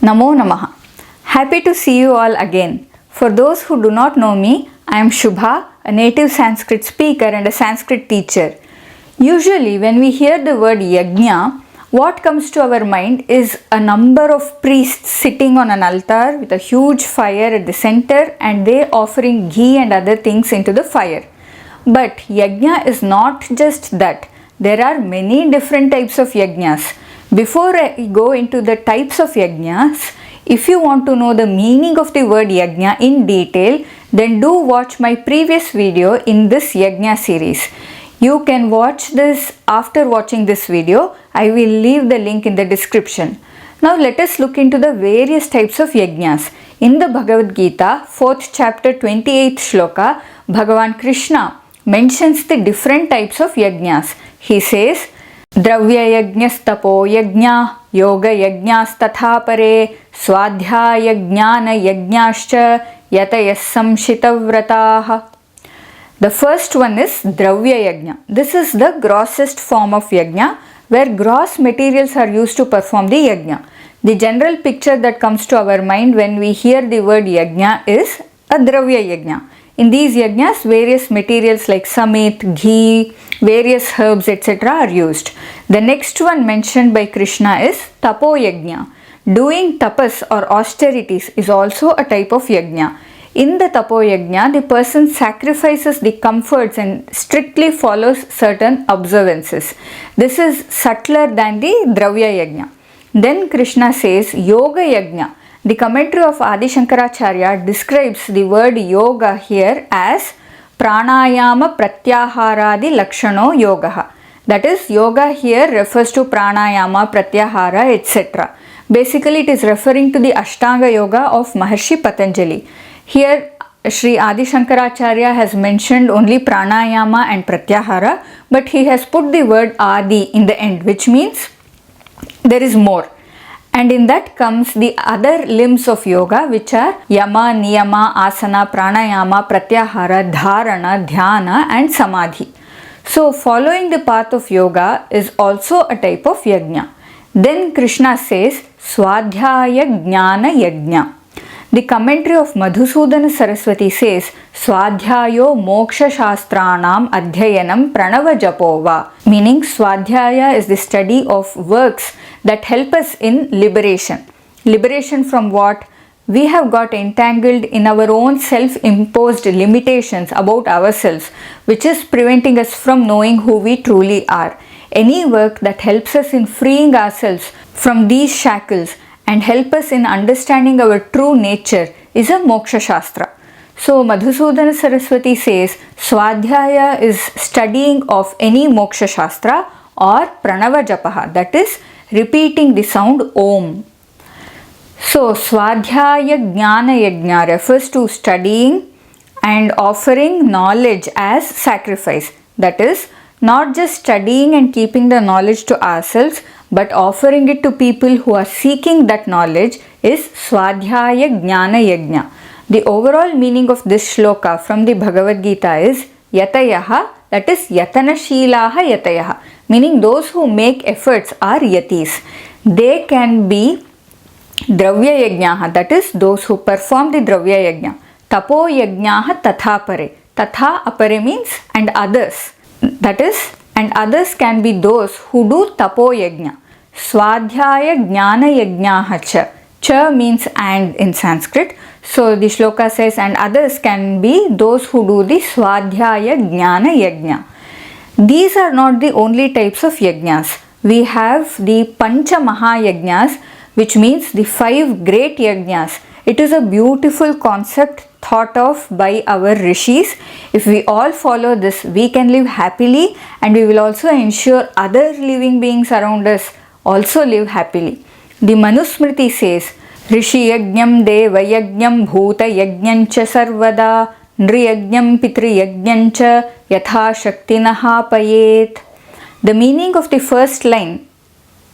Namo Namaha. Happy to see you all again. For those who do not know me, I am Shubha, a native Sanskrit speaker and a Sanskrit teacher. Usually when we hear the word Yajna, what comes to our mind is a number of priests sitting on an altar with a huge fire at the center and they offering ghee and other things into the fire. But Yajna is not just that. There are many different types of Yajnas. Before I go into the types of Yajnas, if you want to know the meaning of the word Yajna in detail, then do watch my previous video in this Yajna series. You can watch this after watching this video. I will leave the link in the description. Now let us look into the various types of Yajnas. In the Bhagavad Gita, 4th chapter 28th shloka, Bhagavan Krishna mentions the different types of Yajnas. He says, Dravya Yajnas Tapo Yajna, Yoga Yajnas Tatha Pare, Svadhyaya Jnana Yajnascha, Yatayas Samshitavrataha. The first one is Dravya Yajna. This is the grossest form of Yajna, where gross materials are used to perform the Yajna. The general picture that comes to our mind when we hear the word Yajna is a Dravya Yajna. In these Yajnas, various materials like samit, ghee, various herbs, etc. are used. The next one mentioned by Krishna is Tapo Yajna. Doing tapas or austerities is also a type of Yajna. In the Tapo Yajna, the person sacrifices the comforts and strictly follows certain observances. This is subtler than the Dravya Yajna. Then Krishna says Yoga Yajna. The commentary of Adi Shankaracharya describes the word yoga here as pranayama pratyaharadi lakshano yoga. That is, yoga here refers to pranayama, pratyahara, etc. Basically, it is referring to the Ashtanga yoga of Maharshi Patanjali. Here, Sri Adi Shankaracharya has mentioned only pranayama and pratyahara, but he has put the word adi in the end, which means there is more. And in that comes the other limbs of yoga, which are yama, niyama, asana, pranayama, pratyahara, dharana, dhyana and samadhi. So following the path of yoga is also a type of yajna. Then Krishna says Svadhyaya Jnana Yajna. The commentary of Madhusudana Saraswati says Svadhyayo Moksha Shastranam Adhyayanam Pranava Japova, meaning Svadhyaya is the study of works that help us in liberation. Liberation from what? We have got entangled in our own self-imposed limitations about ourselves, which is preventing us from knowing who we truly are. Any work that helps us in freeing ourselves from these shackles and help us in understanding our true nature is a Moksha Shastra. So Madhusudana Saraswati says Svadhyaya is studying of any Moksha Shastra or Pranava Japaha, that is repeating the sound Om. So Svadhyaya Jnana Yajna refers to studying and offering knowledge as sacrifice. That is, not just studying and keeping the knowledge to ourselves, but offering it to people who are seeking that knowledge is Svadhyaya Jnana Yajna. The overall meaning of this shloka from the Bhagavad Gita is Yatayaha, that is Yatana Shilaha Yatayaha, meaning those who make efforts are yatis. They can be Dravya Yajnaha, that is those who perform the Dravya Yajna. Tapo Yajnaha Tatha Pare. Tatha Apare means and others. That is, and others can be those who do Tapo Yajna. Svadhyaya Jnana Yajnaha Cha. Cha means and in Sanskrit. So the shloka says and others can be those who do the Svadhyaya Jnana Yajna. These are not the only types of yajnas. We have the Pancha Mahayajnas, which means the 5 great yajnas. It is a beautiful concept thought of by our Rishis. If we all follow this, we can live happily and we will also ensure other living beings around us also live happily. The Manusmriti says, Rishi Yajnam Deva Yajnam Bhoota Yajnancha Sarvada Nriyajnam Pitri Yajnancha Yatha Shaktinaha Payet. The meaning of the first line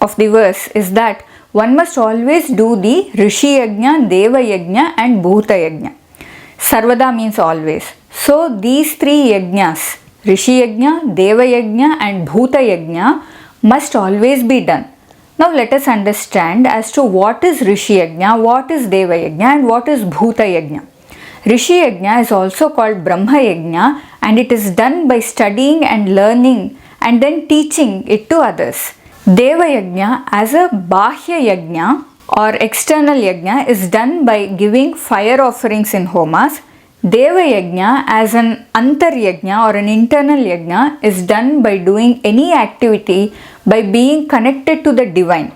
of the verse is that one must always do the Rishi Yajna, Deva Yajna and Bhoota Yajna. Sarvada means always. So these 3 yajnas, Rishi Yajna, Deva Yajna and Bhoota Yajna must always be done. Now let us understand as to what is Rishi Yajna, what is Deva Yajna and what is Bhoota Yajna. Rishi Yajna is also called Brahma Yajna and it is done by studying and learning and then teaching it to others. Deva Yajna as a Bahya Yajna or external Yajna is done by giving fire offerings in homas. Deva Yajna as an Antar Yajna or an internal Yajna is done by doing any activity by being connected to the divine.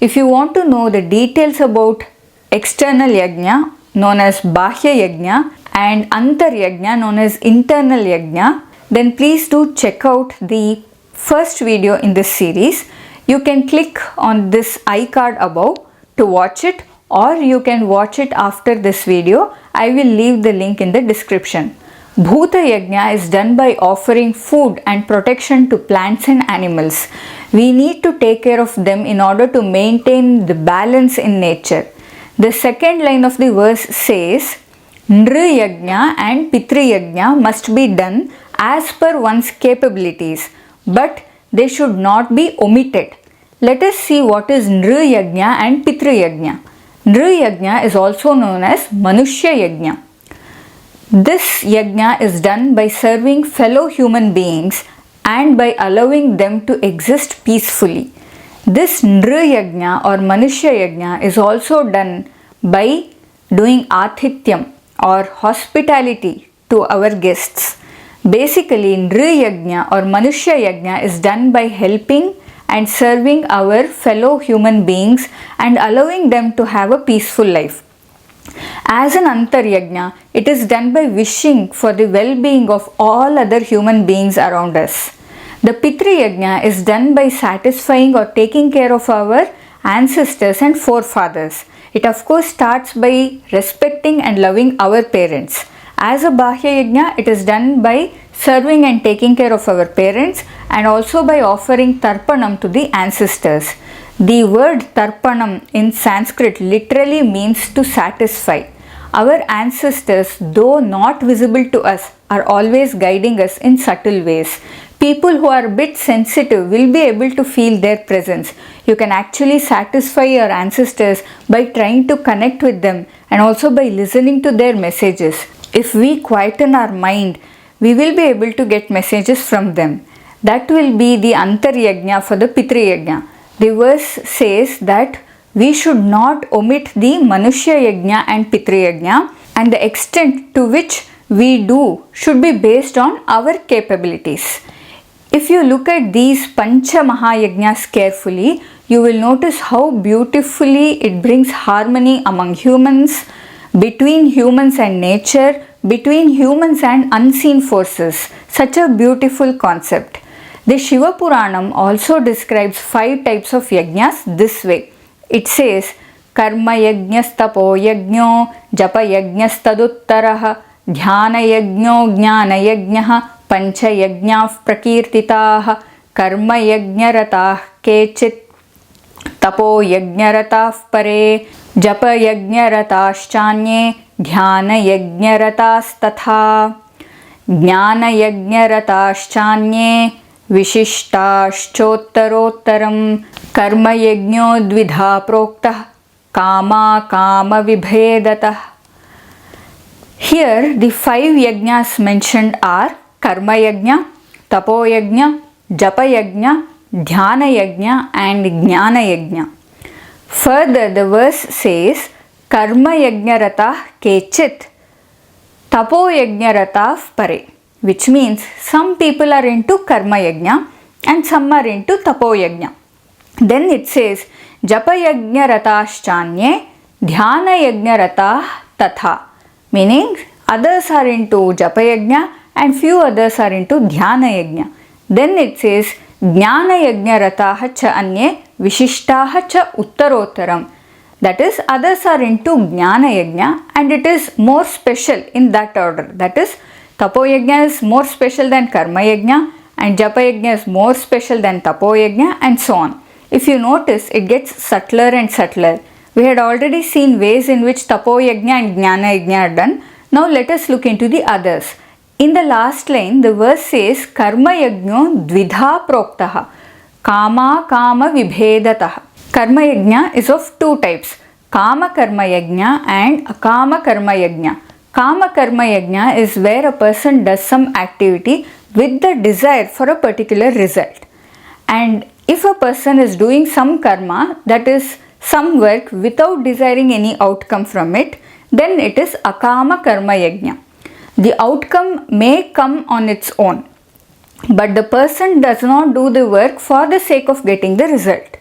If you want to know the details about external Yajna known as Bahya Yajna and Antar Yajna known as internal Yajna, then please do check out the first video in this series. You can click on this icard above to watch it, or you can watch it after this video. I will leave the link in the description. Bhoota Yajna is done by offering food and protection to plants and animals. We need to take care of them in order to maintain the balance in nature. The second line of the verse says, Nri Yajna and Pitri Yajna must be done as per one's capabilities, but they should not be omitted. Let us see what is Nri Yajna and Pitri Yajna. Nri Yajna is also known as Manushya Yajna. This yajna is done by serving fellow human beings and by allowing them to exist peacefully. This Nri Yajna or Manushya Yajna is also done by doing Athityam or hospitality to our guests. Basically, Nri Yajna or Manushya Yajna is done by helping and serving our fellow human beings and allowing them to have a peaceful life. As an Antar Yajna, it is done by wishing for the well-being of all other human beings around us. The Pitri Yajna is done by satisfying or taking care of our ancestors and forefathers. It of course starts by respecting and loving our parents. As a Bahya Yajna, it is done by serving and taking care of our parents and also by offering Tarpanam to the ancestors. The word Tarpanam in Sanskrit literally means to satisfy. Our ancestors, though not visible to us, are always guiding us in subtle ways. People who are a bit sensitive will be able to feel their presence. You can actually satisfy your ancestors by trying to connect with them and also by listening to their messages. If we quieten our mind, we will be able to get messages from them. That will be the Antar Yajna for the Pitri Yajna. The verse says that we should not omit the Manushya Yajna and Pitri Yajna, and the extent to which we do should be based on our capabilities. If you look at these Pancha Mahayajnas carefully, you will notice how beautifully it brings harmony among humans, between humans and nature, between humans and unseen forces. Such a beautiful concept. The Shiva Puranam also describes 5 types of yajnas this way. It says, Karma Yajnas Tapo Yajno, Japa Yajnas Taduttaraha, Dhyana Yajno Jnana Yajnaha, Pancha Yajnaf Prakirtitaha, Karma Yajnaratah Kechit, Tapo Yajnaratah Pare, Japa Yajnarataschanye, Dhyana Yajnaratastatha, Jnana Yajnarataschanye, Vishishtaschottarottaram, Karma Yajno Dvidha Proktah, Kama Kama Vibhedatah. Here the 5 yajnas mentioned are Karma Yajna, Tapo Yajna, Japa Yajna, Dhyana Yajna and Jnana Yajna. Further, the verse says, Karma Yajnaratah Kechit, Tapo Yajnaratah Pare, which means some people are into Karma Yajna and some are into Tapo Yajna. Then it says, Japa Yajnaratashchanye, Dhyana Yajnaratah Tatha, meaning others are into Japa Yajna and few others are into Dhyana Yajna. Then it says, Jnana Yajnaratah cha anye Vishishtaha cha Uttarottaram. That is, others are into Jnana Yajna and it is more special in that order. That is, Tapo Yajna is more special than Karma Yajna and Japa Yajna is more special than Tapo Yajna and so on. If you notice, it gets subtler and subtler. We had already seen ways in which Tapo Yajna and Jnana Yajna are done. Now let us look into the others. In the last line, the verse says, Karma Yajno Dvidha Proktaha, Kama Kama Vibhedatah. Karma Yajna is of two types, Kama Karma Yajna and Akama Karma Yajna. Kama Karma Yajna is where a person does some activity with the desire for a particular result. And if a person is doing some karma, that is some work without desiring any outcome from it, then it is Akama Karma Yajna. The outcome may come on its own, but the person does not do the work for the sake of getting the result.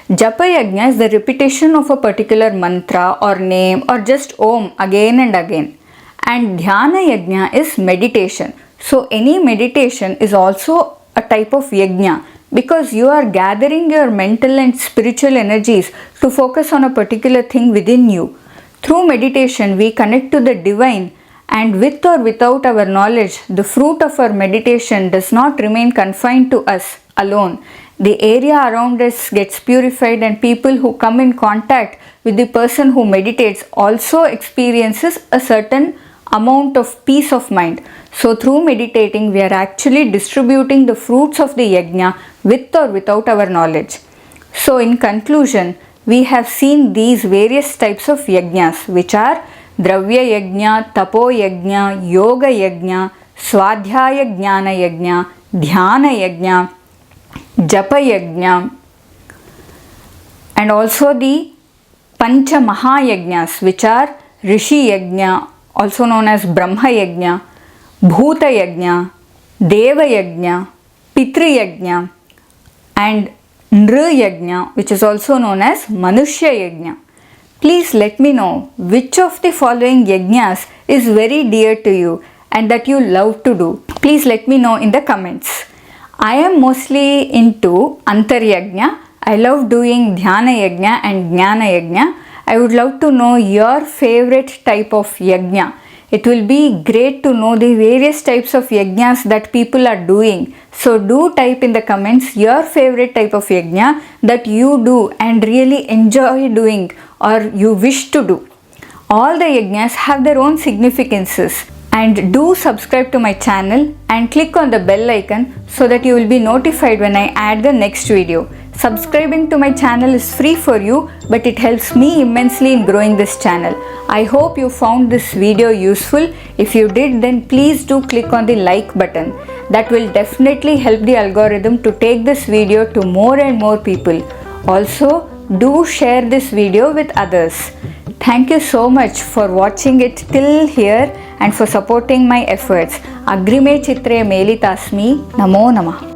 Japa Yajna is the repetition of a particular mantra or name or just Om again and again. And Dhyana Yajna is meditation. So any meditation is also a type of yajna, because you are gathering your mental and spiritual energies to focus on a particular thing within you. Through meditation, we connect to the divine, and with or without our knowledge, the fruit of our meditation does not remain confined to us alone. The area around us gets purified, and people who come in contact with the person who meditates also experiences a certain amount of peace of mind. So through meditating, we are actually distributing the fruits of the yajna with or without our knowledge. So in conclusion, we have seen these various types of yajnas, which are Dravya Yajna, Tapo Yajna, Yoga Yajna, Svadhyaya Jnana Yajna, Dhyana Yajna, Japa Yajna, and also the Pancha Mahayajnas, which are Rishi Yajna, also known as Brahma Yajna, Bhoota Yajna, Deva Yajna, Pitri Yajna, and Nr Yajna, which is also known as Manushya Yajna. Please let me know which of the following yajnas is very dear to you and that you love to do. Please let me know in the comments. I am mostly into Antar Yajna. I love doing Dhyana Yajna and Jnana Yajna. I would love to know your favorite type of yajna. It will be great to know the various types of yajnas that people are doing. So do type in the comments your favorite type of yajna that you do and really enjoy doing or you wish to do. All the yajnas have their own significances. And do subscribe to my channel and click on the bell icon so that you will be notified when I add the next video. Subscribing to my channel is free for you, but it helps me immensely in growing this channel. I hope you found this video useful. If you did, then please do click on the like button. That will definitely help the algorithm to take this video to more and more people. Also, do share this video with others. Thank you so much for watching it till here and for supporting my efforts. Agrime Chitre Melitasmi. Namo Namah.